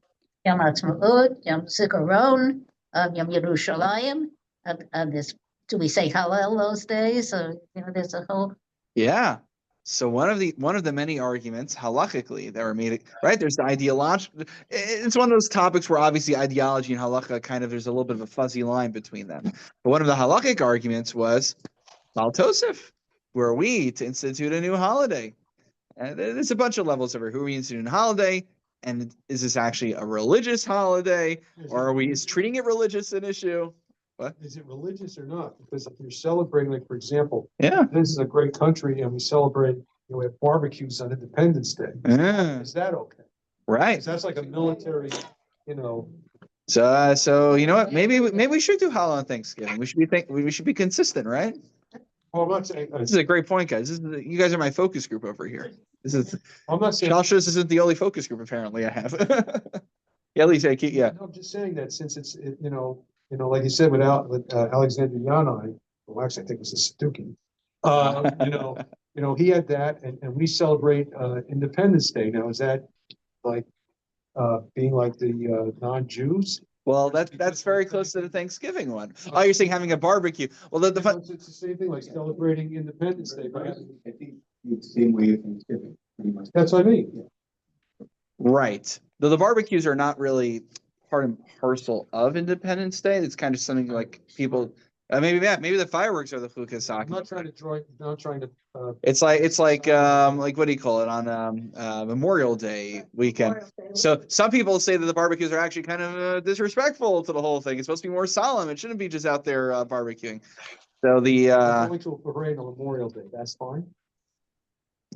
Ha'atzmaut, Yom Zikaron, Yom Yerushalayim, and this, do we say Hallel those days? Or, you know, there's a whole... Yeah. So one of the many arguments halachically that were made, right? There's the ideological. It's one of those topics where obviously ideology and halacha kind of, there's a little bit of a fuzzy line between them. But one of the halachic arguments was Baal Tosef, were we to institute a new holiday? And there's a bunch of levels of it. Who are we instituting a holiday? And is this actually a religious holiday? Or are we treating it religious an issue? What? Is it religious or not? Because if you're celebrating, like, for example, Yeah. this is a great country and we celebrate, we have barbecues on Independence Day. Yeah. Is that okay? Right. Because that's like a military, So you know what? Maybe we should do Hallel on Thanksgiving. We should be consistent, right? Well, I'm not saying, This is a great point, guys. You guys are my focus group over here. This is I'm not saying. Shalshus isn't the only focus group apparently I have. Yeah, Lisa, yeah. No, I'm just saying that since like you said, with Alexander Yanai, well, actually, I think it was a Stuckey. He had that, and we celebrate Independence Day. Now, is that like being like the non-Jews? Well, that's very close to the Thanksgiving one. Oh, you're saying having a barbecue. Well, the fun. It's the same thing, like celebrating Independence Day, right? I think it's the same way of Thanksgiving, pretty much. That's what I mean. Right. Though the barbecues are not really part and parcel of Independence Day. It's kind of something like people. Maybe the fireworks are the Chukas. I'm not trying to draw. Not trying to. It's like what do you call it on Memorial Day weekend? So some people say that the barbecues are actually kind of disrespectful to the whole thing. It's supposed to be more solemn. It shouldn't be just out there barbecuing. So the going to a parade on Memorial Day. That's fine.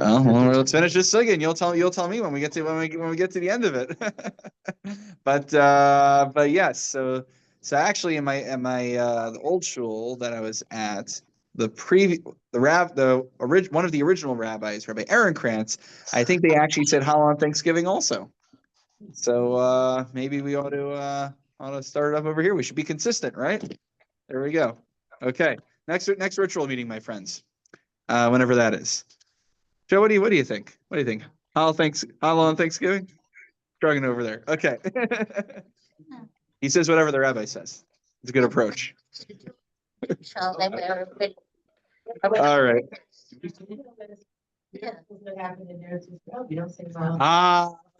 well, let's finish this again. You'll tell me when we get to the end of it. But yes. So actually, in my the old shul that I was at, one of the original rabbis, Rabbi Aaron Krantz, I think they actually said Hallel on Thanksgiving also. So maybe we ought to start it up over here. We should be consistent, right? There we go. Okay. Next ritual meeting, my friends. Whenever that is. Joe, what do you think? What do you think? Hallel on Thanksgiving? Struggling over there. Okay. He says whatever the rabbi says. It's a good approach. So they were. All right.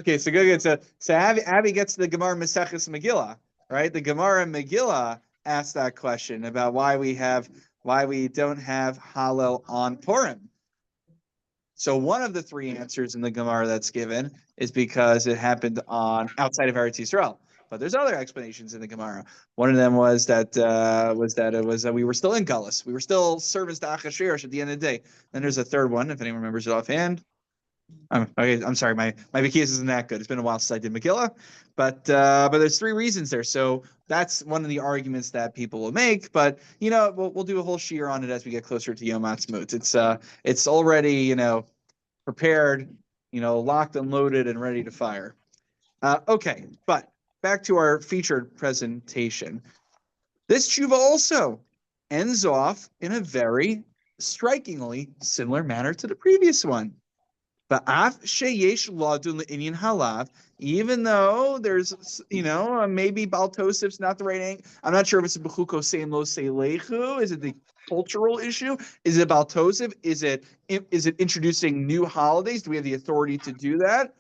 Okay. So good. So Abby gets the Gemara Maseches Megillah, right? The Gemara Megillah asked that question about why we don't have Hallel on Purim. So one of the three answers in the Gemara that's given is because it happened outside of Eretz Yisrael. But there's other explanations in the Gemara. One of them was that we were still in Gullus. We were still servants to Achashverosh at the end of the day. Then there's a third one, if anyone remembers it offhand. I'm sorry, my Vikias isn't that good. It's been a while since I did Megillah, but there's three reasons there. So that's one of the arguments that people will make. But we'll do a whole shiur on it as we get closer to Yom Ha'atzmaut. It's already prepared, locked and loaded and ready to fire. Okay, but back to our featured presentation. This tshuva also ends off in a very strikingly similar manner to the previous one. Even though there's, maybe Baltosif's not the right angle. I'm not sure if it's a Bechuko Sein Lo Seilechu. Is it the cultural issue? Is it Baltosif? Is it introducing new holidays? Do we have the authority to do that?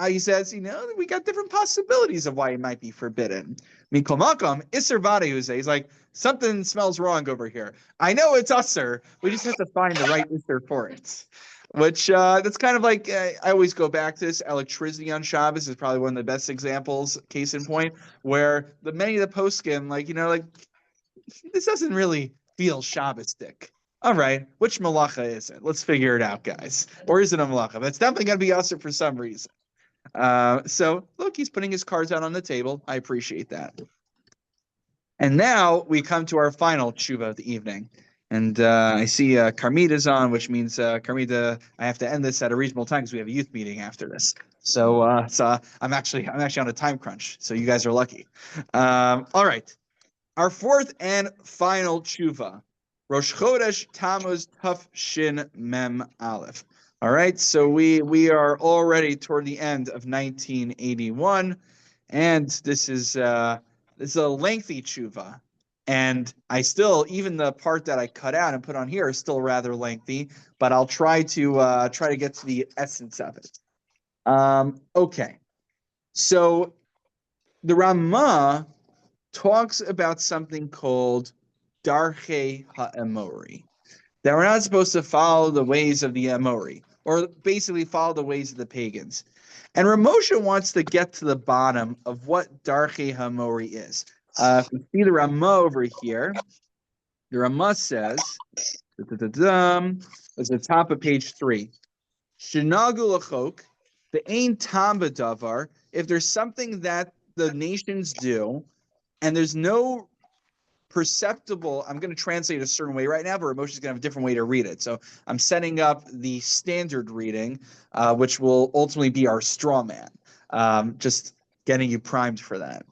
He says, we got different possibilities of why it might be forbidden. Mikol Makom, Isser Vadeuze. He's like, something smells wrong over here. I know it's usser. We just have to find the right Isser for it. Which that's kind of like I always go back to this. Electricity on Shabbos is probably one of the best examples, case in point, where many of the poskim, this doesn't really feel Shabbos-tic. All right, which malacha is it? Let's figure it out, guys. Or is it a malacha? But it's definitely going to be usher for some reason. So look, he's putting his cards out on the table. I appreciate that. And now we come to our final tshuva of the evening. And I see Carmita's on, which means Carmita, I have to end this at a reasonable time because we have a youth meeting after this. So I'm actually on a time crunch. So you guys are lucky. All right, our fourth and final tshuva, Rosh Chodesh Tammuz Tuf Shin Mem Aleph. All right, so we are already toward the end of 1981, and this is a lengthy tshuva. And I still, even the part that I cut out and put on here is still rather lengthy, but I'll try to get to the essence of it. Okay, so the Ramah talks about something called Darchei HaEmori, that we're not supposed to follow the ways of the Emori, or basically follow the ways of the pagans. And Ramosha wants to get to the bottom of what Darchei HaEmori is. If you see the Ramah over here, the Ramah says, it's at the top of page 3, Shinagu Lachok, the Ein Tam B'Davar, if there's something that the nations do, and there's no perceptible. I'm going to translate it a certain way right now, but Ramosha is going to have a different way to read it. So I'm setting up the standard reading, which will ultimately be our straw man. Just getting you primed for that.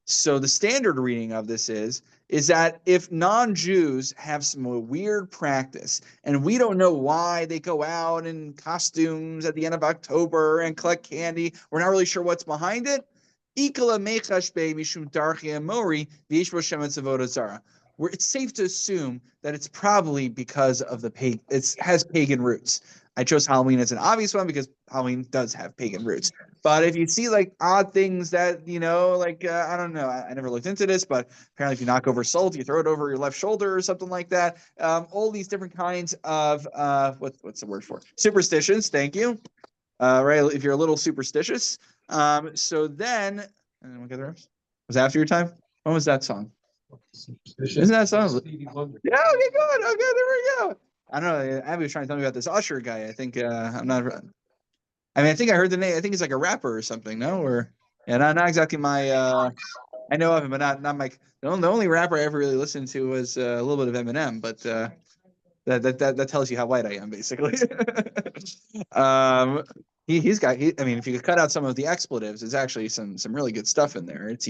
So the standard reading of this is that if non-Jews have some weird practice and we don't know why they go out in costumes at the end of October and collect candy, we're not really sure what's behind it. Where it's safe to assume that it's probably because of it has pagan roots. I chose Halloween as an obvious one because Halloween does have pagan roots. But if you see like odd things that, I don't know, I never looked into this, but apparently if you knock over salt, you throw it over your left shoulder or something like that. All these different kinds of, what's the word for it? Superstitions. Thank you. Right. If you're a little superstitious. So then, was that after your time? When was that song? Isn't that song? Stevie Wonder. Yeah, okay, good. Okay, there we go. I don't know. Abby was trying to tell me about this Usher guy. I think I'm not. I mean, I think I heard the name. I think he's like a rapper or something. No, or yeah, not exactly my. I know of him, but not my. The only rapper I ever really listened to was a little bit of Eminem, but that tells you how white I am, basically. He's got. I mean, if you could cut out some of the expletives, it's actually some really good stuff in there. It's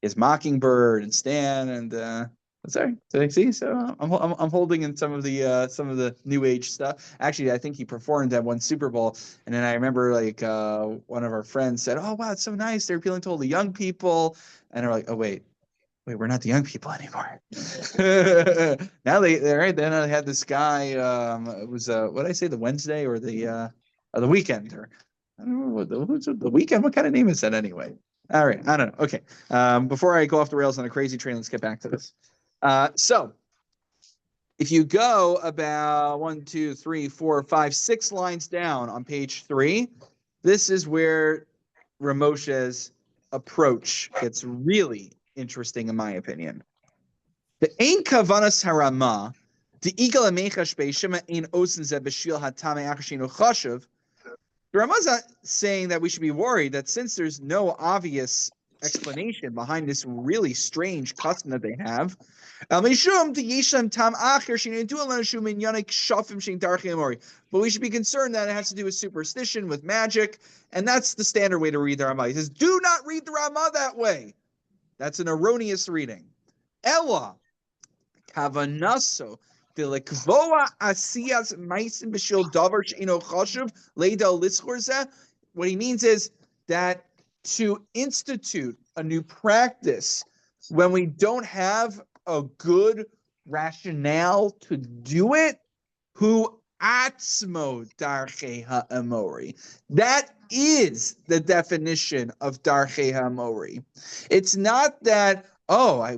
his Mockingbird and Stan and. Sorry. So see, so I'm holding in some of the new age stuff. Actually, I think he performed at one Super Bowl, and then I remember like one of our friends said, "Oh wow, it's so nice. They're appealing to all the young people," and they're like, "Oh wait, we're not the young people anymore." Now they're right. Then I had this guy. It was what did I say, the Wednesday or the weekend, or I don't know the weekend. What kind of name is that anyway? All right, I don't know. Okay, before I go off the rails on a crazy train, let's get back to this. So if you go about 1, 2, 3, 4, 5, 6 lines down on page 3, this is where Ramosha's approach gets really interesting, in my opinion. The Ein Kavanas Harama, the Igal Amechash Beishima Ein Osen Ze Beshil Hatame Achashinu Chashuv. The Rama's not saying that we should be worried that since there's no obvious explanation behind this really strange custom that they have, but we should be concerned that it has to do with superstition, with magic, and that's the standard way to read the Ramah. He says, do not read the Ramah that way. That's an erroneous reading. Ella kavanaso what he means is that to institute a new practice when we don't have a good rationale to do it, who atzmo darchei ha'amori. That is the definition of darchei ha'amori. It's not that,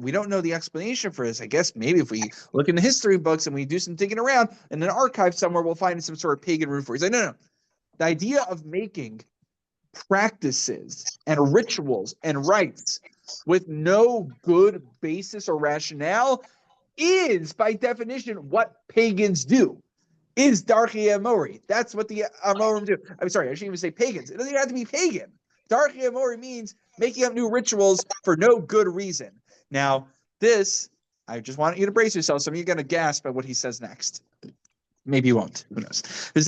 we don't know the explanation for this. I guess maybe if we look in the history books and we do some digging around in an archive somewhere, we'll find some sort of pagan root for it. He's like, no. The idea of making practices and rituals and rites with no good basis or rationale is, by definition, what pagans do. Is Darchei Amori. That's what the Amorim do. I'm sorry, I shouldn't even say pagans. It doesn't even have to be pagan. Darchei Amori means making up new rituals for no good reason. Now, this, I just want you to brace yourself. Some of you are going to gasp at what he says next. Maybe you won't. Who knows? And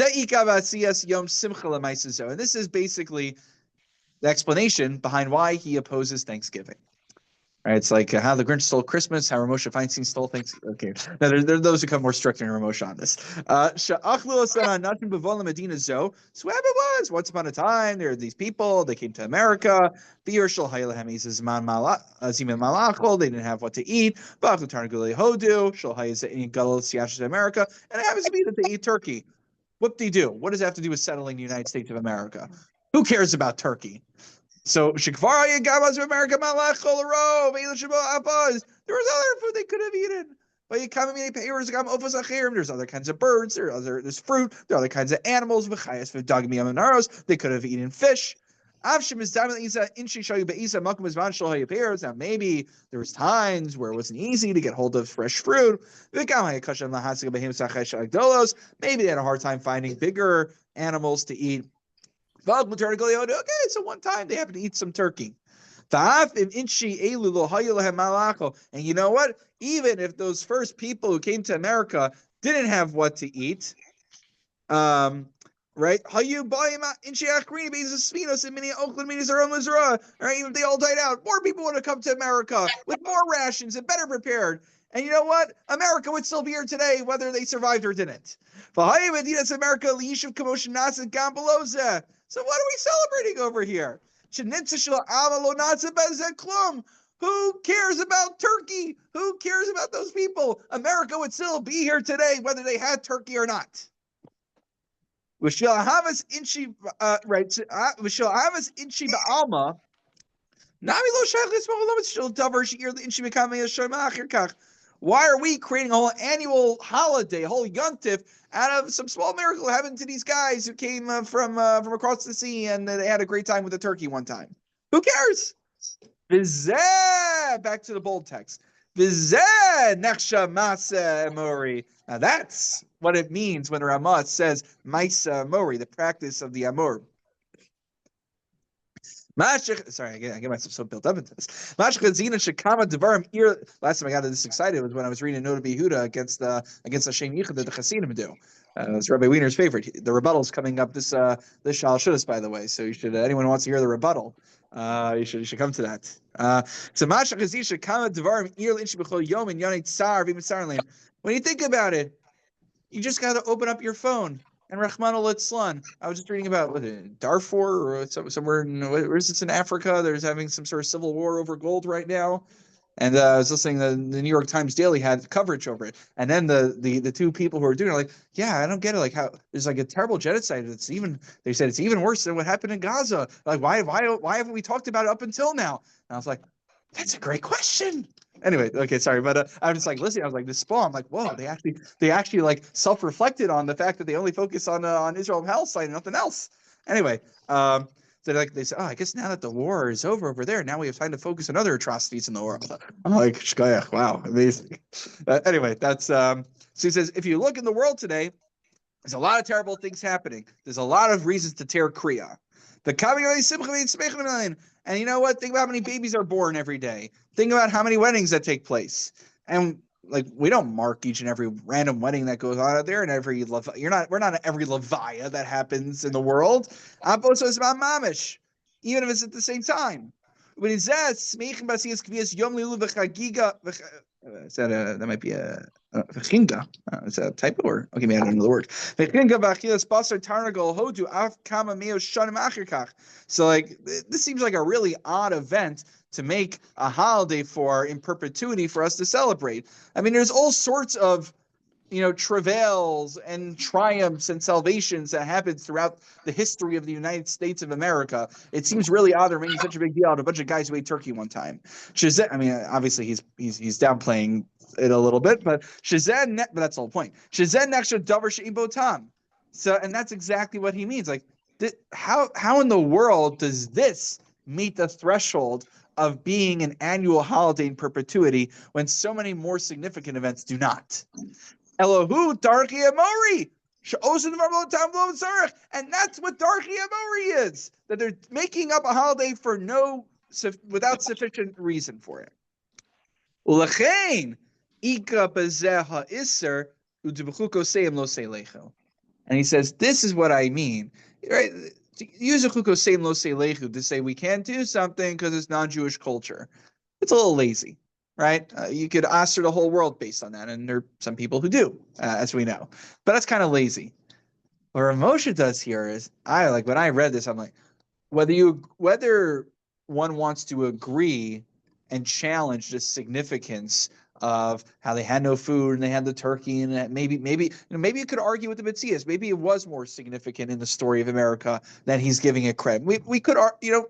this is basically the explanation behind why he opposes Thanksgiving. Right, it's like how the Grinch stole Christmas, how Ramosha Feinstein stole things. Okay, now there are those who come more strict than Ramosha on this. So what happened was, once upon a time, there were these people, they came to America. They didn't have what to eat. America, and it happens to be that they eat turkey. Whoop-de-doo. What does that have to do with settling the United States of America? Who cares about turkey? So Shikvara Yagabas of America Malach Cholero, there was other food they could have eaten. But there's other kinds of birds, there's fruit, there are other kinds of animals, they could have eaten fish. Now maybe there was times where it wasn't easy to get hold of fresh fruit. Maybe they had a hard time finding bigger animals to eat. Okay, so one time they happened to eat some turkey. And you know what? Even if those first people who came to America didn't have what to eat, right? Right? Even if they all died out, more people would have come to America with more rations and better prepared. And you know what? America would still be here today, whether they survived or didn't. So what are we celebrating over here? Who cares about Turkey? Who cares about those people? America would still be here today, whether they had Turkey or not. Right. Why are we creating a whole annual holiday, a whole yontif, out of some small miracle happened to these guys who came from across the sea and they had a great time with the turkey one time? Who cares? Back to the bold text. Now that's what it means when Ramah says Maisa Mori, the practice of the Amor. Sorry, I get myself so built up into this. Last time I got this excited was when I was reading Noda Behuda against the Shem Yichud that the Hasidim do. It's Rabbi Wiener's favorite. The rebuttal's coming up this Shal Shudas, by the way. So you should anyone who wants to hear the rebuttal, you should come to that. When you think about it, you just got to open up your phone. And Rahman al-Itzlan, I was just reading about Darfur or somewhere where is this in Africa? There's having some sort of civil war over gold right now. And I was listening to the New York Times Daily had coverage over it. And then the two people who are doing it are like, yeah, I don't get it. Like how there's like a terrible genocide. They said it's even worse than what happened in Gaza. Like why haven't we talked about it up until now? And I was like, that's a great question. Anyway, okay, sorry, but I was just like listening. I was like, this spawn. I'm like, whoa, they actually like self-reflected on the fact that they only focus on Israel and Palestine and nothing else. Anyway, so they said, oh, I guess now that the war is over there, now we have time to focus on other atrocities in the world. I'm like, shkoyach, wow, amazing. Anyway, that's so he says, if you look in the world today, there's a lot of terrible things happening. There's a lot of reasons to tear kriya. And you know what? Think about how many babies are born every day. Think about how many weddings that take place. And like we don't mark each and every random wedding that goes on out there, and we're not at every levaya that happens in the world. Also, it's about mamish, even if it's at the same time. When it says that might be a v'chinga. It's a typo or okay, maybe I don't know the word. So like this seems like a really odd event to make a holiday for in perpetuity for us to celebrate. I mean, there's all sorts of travails and triumphs and salvations that happens throughout the history of the United States of America. It seems really odd they're making such a big deal out of a bunch of guys who ate turkey one time. I mean, obviously he's downplaying it a little bit, but that's the whole point. So, and that's exactly what he means. Like, how in the world does this meet the threshold of being an annual holiday in perpetuity when so many more significant events do not? Elohu Darchi Amori. And that's what Darchi Amori is. That they're making up a holiday without sufficient reason for it. And he says, this is what I mean. Right? Use a chukoseim lo seilechu to say we can't do something because it's non-Jewish culture. It's a little lazy. Right? You could answer the whole world based on that, and there are some people who do, as we know. But that's kind of lazy. What Rav Moshe does here is, when I read this, I'm like, whether one wants to agree and challenge the significance of how they had no food and they had the turkey, and maybe you could argue with the Metzias. Maybe it was more significant in the story of America than he's giving it credit. We could,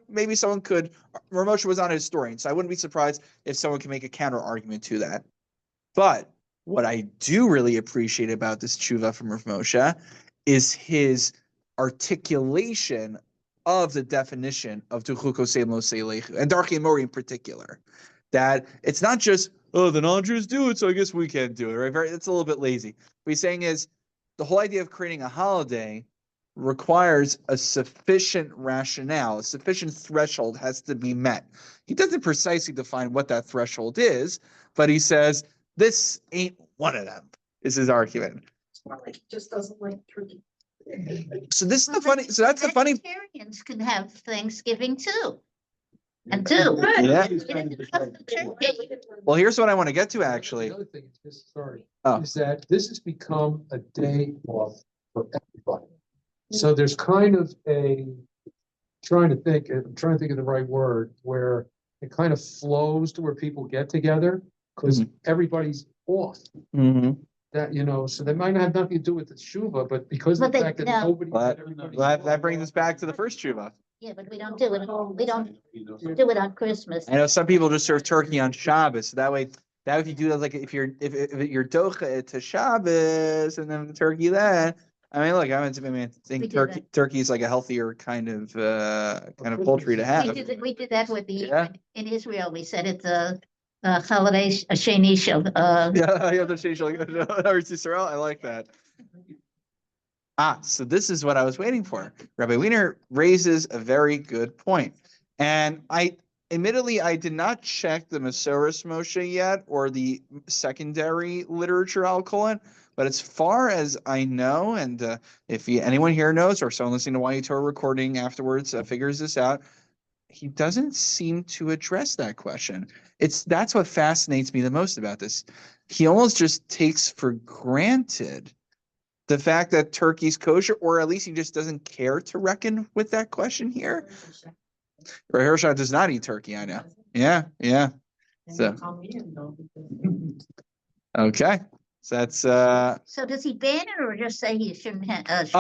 maybe someone could. Rav Moshe was not a historian, so I wouldn't be surprised if someone can make a counter argument to that. But what I do really appreciate about this tshuva from Rav Moshe is his articulation of the definition of Tuchukosem lo seilechu and Darchei Mori in particular. That it's not just, oh, the non-Jews do it, so I guess we can't do it, right? It's a little bit lazy. What he's saying is the whole idea of creating a holiday requires a sufficient rationale, a sufficient threshold has to be met. He doesn't precisely define what that threshold is, but he says this ain't one of them, is his argument. It's more like he just doesn't like turkey. So this is the funny, so that's the funny, Vegetarians can have Thanksgiving too. And two. Yeah. It isn't just the turkey. well, here's what I want to get to actually. The other thing is this, sorry, Oh. is that this has become a day off for everybody. So there's kind of I'm trying to think of the right word, where it kind of flows to where people get together because everybody's off. Mhm. That, so they might not have nothing to do with the tshuva, but because of But the they- fact that no. nobody. Well, everybody's that off. brings us back to the first tshuva. Yeah, but we don't do it. We don't do it on Christmas. I know some people just serve turkey on Shabbos, so that way if you do that, like if you're docha to Shabbos and then the turkey then. I mean, look, I think We do turkey is like a healthier kind of poultry to have. We did that with the, Yeah. in Israel, we said it's a holiday, a sheni shel, Yeah, the sheish, I like that. So this is what I was waiting for. Rabbi Wiener raises a very good point. And admittedly, I did not check the Masoros Moshe yet or the secondary literature, I'll call it. But as far as I know, and if anyone here knows or someone listening to YU Torah recording afterwards figures this out, he doesn't seem to address that question. That's what fascinates me the most about this. He almost just takes for granted the fact that turkey's kosher, or at least he just doesn't care to reckon with that question here. Right, Hershon does not eat turkey, I know. Yeah. So okay. So that's so does he ban it or just say he shouldn't have,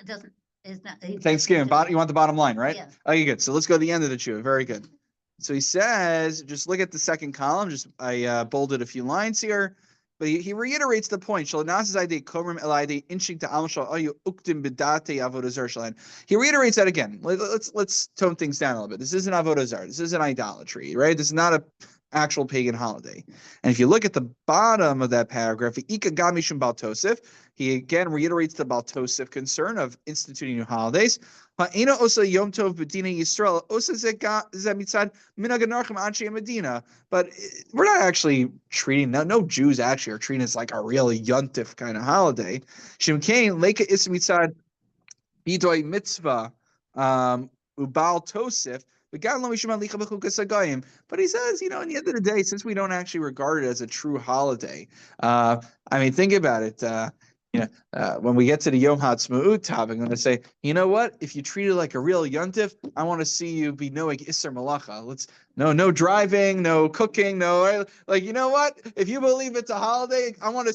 doesn't, is not. Thanksgiving. You want the bottom line, right? Yeah. Okay, good. So let's go to the end of the tshuva. Very good. So he says, just look at the second column. I bolded a few lines here, but he reiterates the point. He reiterates that again. Let's tone things down a little bit. This isn't avodah zarah. This isn't idolatry, right? This is not a actual pagan holiday. And if you look at the bottom of that paragraph, he again reiterates the Baal Tosef concern of instituting new holidays. But we're not actually treating, no Jews actually are treating it as like a really yontif kind of holiday. Shimkain leka is mitzad bidoy mitzvah ubal tosef. But he says, in the end of the day, since we don't actually regard it as a true holiday, think about it. When we get to the Yom HaTzmaut topic, I'm going to say, you know what? If you treat it like a real yontif, I want to see you be knowing Isser Malacha. No driving, no cooking, you know what? If you believe it's a holiday, I want to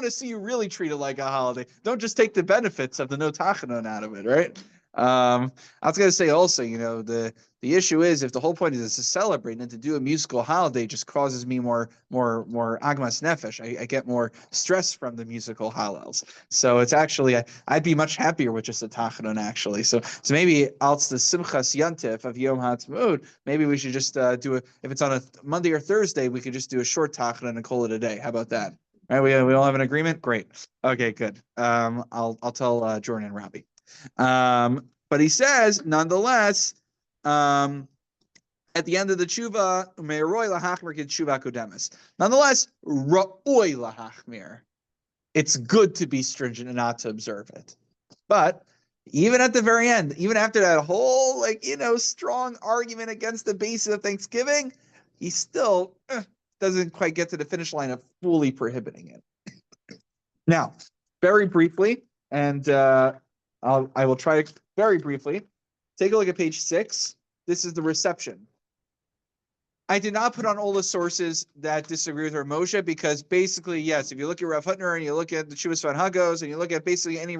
see you really treat it like a holiday. Don't just take the benefits of the no tachanon out of it, right? I was going to say also, the issue is if the whole point is to celebrate and to do a musical holiday just causes me more agmas nefesh. I get more stress from the musical hallels. So it's actually I'd be much happier with just a tachanon actually. So maybe als the simchas yantif of Yom HaTzmaut, maybe we should just do if it's on a Monday or Thursday, we could just do a short tachanon and call it a day. How about that? All right, we all have an agreement. Great. Okay, good. I'll tell Jordan and Robbie. But he says nonetheless. At the end of the tshuva, nonetheless, ra'oi lahachmir. It's good to be stringent and not to observe it. But even at the very end, even after that whole strong argument against the basis of Thanksgiving, he still doesn't quite get to the finish line of fully prohibiting it. Now, very briefly, and I will try to very briefly. Take a look at page 6. This is the reception. I did not put on all the sources that disagree with Rav Moshe because basically, yes, if you look at Rav Hutner and you look at the Chukas Van Hagos and you look at basically any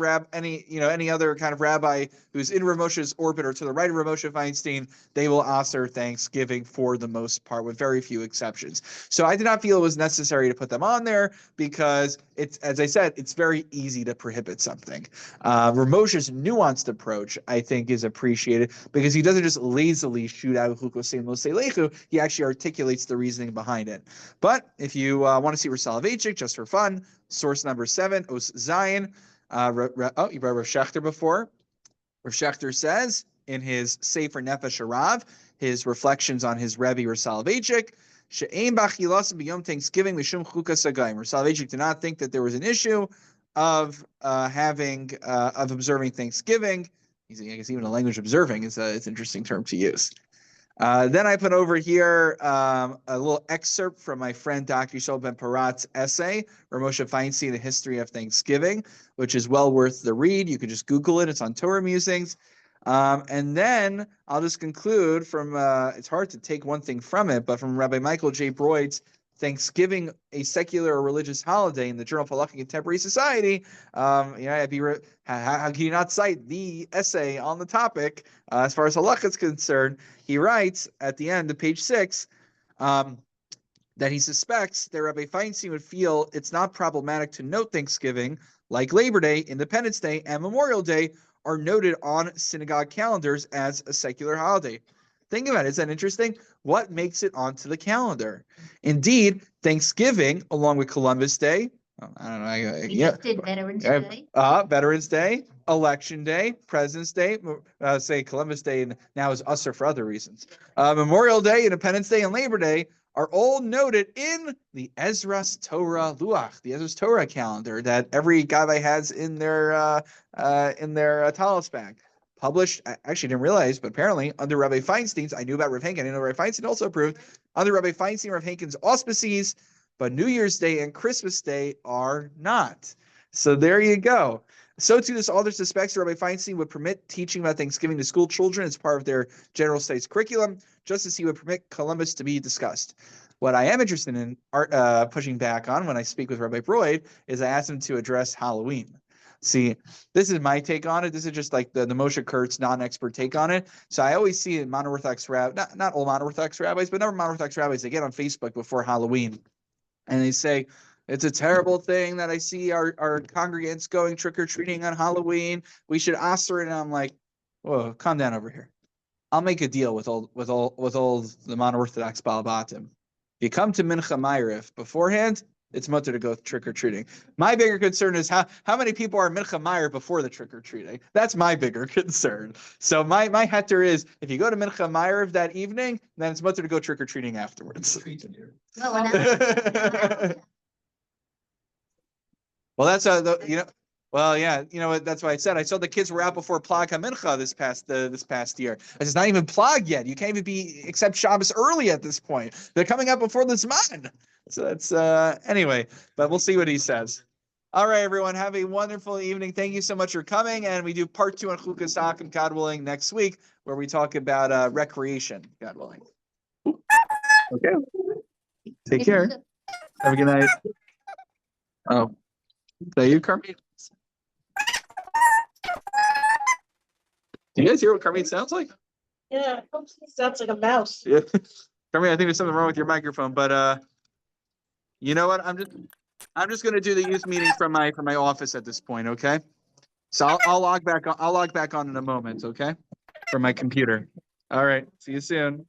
other kind of rabbi who's in Rav Moshe's orbit or to the right of Rav Moshe Feinstein, they will author Thanksgiving for the most part, with very few exceptions. So I did not feel it was necessary to put them on there because it's, as I said, it's very easy to prohibit something. Rav Moshe's nuanced approach, I think, is appreciated because he doesn't just lazily shoot out Chukosein Lo Seilechu. He actually articulates the reasoning behind it. But if you want to see Rav Soloveitchik, just for fun, source number 7, Os Zion. You brought Rav Schechter before. Rav Schechter says in his Sefer Nefesh Harav, his reflections on his Rebbe Rav Soloveitchik, she'ein b'achilas b'yom Thanksgiving mishum chukas hagayim. Rav Soloveitchik did not think that there was an issue of observing Thanksgiving. I guess even a language observing is it's an interesting term to use. Then I put over here a little excerpt from my friend Dr. Yisrael Ben Parat's essay, Ramosha Feinstein, The History of Thanksgiving, which is well worth the read. You can just Google it. It's on Torah Musings. And then I'll just conclude from, it's hard to take one thing from it, but from Rabbi Michael J. Broid's Thanksgiving, a secular or religious holiday in the Journal of Halachic and Contemporary Society. How can you not cite the essay on the topic as far as halacha is concerned? He writes at the end of page 6 that he suspects that Rabbi Feinstein would feel it's not problematic to note Thanksgiving, like Labor Day, Independence Day, and Memorial Day, are noted on synagogue calendars as a secular holiday. Think about it. Is that interesting? What makes it onto the calendar? Indeed, Thanksgiving, along with Columbus Day, I don't know. We just did Veterans Day. Veterans Day, Election Day, President's Day, say Columbus Day now is usher for other reasons. Memorial Day, Independence Day, and Labor Day are all noted in the Ezra's Torah Luach, the Ezra's Torah calendar that every gabbai has in their talis bag. Published, I actually didn't realize, but apparently under Rabbi Feinstein's, I knew about Rav Henkin, I didn't know Rabbi Feinstein also approved, under Rabbi Feinstein, Rav Henkin's auspices, but New Year's Day and Christmas Day are not. So there you go. So too, this author suspects Rabbi Feinstein would permit teaching about Thanksgiving to school children as part of their general studies curriculum, just as he would permit Columbus to be discussed. What I am interested in pushing back on when I speak with Rabbi Broid is I asked him to address Halloween. See, this is my take on it. This is just like the Moshe Kurtz non-expert take on it. So I always see in mono-Orthodox not all mono-Orthodox rabbis, but number of mono-Orthodox rabbis, they get on Facebook before Halloween and they say, it's a terrible thing that I see our congregants going trick-or-treating on Halloween. We should osir it. And I'm like, whoa, calm down over here. I'll make a deal with all the mono-Orthodox Balabatim. If you come to Mincha Ma'ariv beforehand, it's mutter to go trick-or-treating. My bigger concern is how many people are Mincha Ma'ariv before the trick-or-treating. That's my bigger concern. So my heter is, if you go to Mincha Ma'ariv that evening, then it's mutter to go trick-or-treating afterwards. No, and Well, that's that's why I said I saw the kids were out before Plag HaMincha this past year. It's not even Plag yet. You can't even be except Shabbos early at this point. They're coming out before the Zman. So that's anyway, but we'll see what he says. All right, everyone, have a wonderful evening. Thank you so much for coming, and we do part 2 on Chukas Akum, God willing, next week, where we talk about recreation, God willing. Okay. Take care. Have a good night. Oh. Is that you, Carmine? Do you guys hear what Carmine sounds like? Yeah, it sounds like a mouse. Yeah. Carmine, I think there's something wrong with your microphone, but you know what? I'm just gonna do the youth meeting from my office at this point, okay? So I'll log back on in a moment, okay? From my computer. All right. See you soon.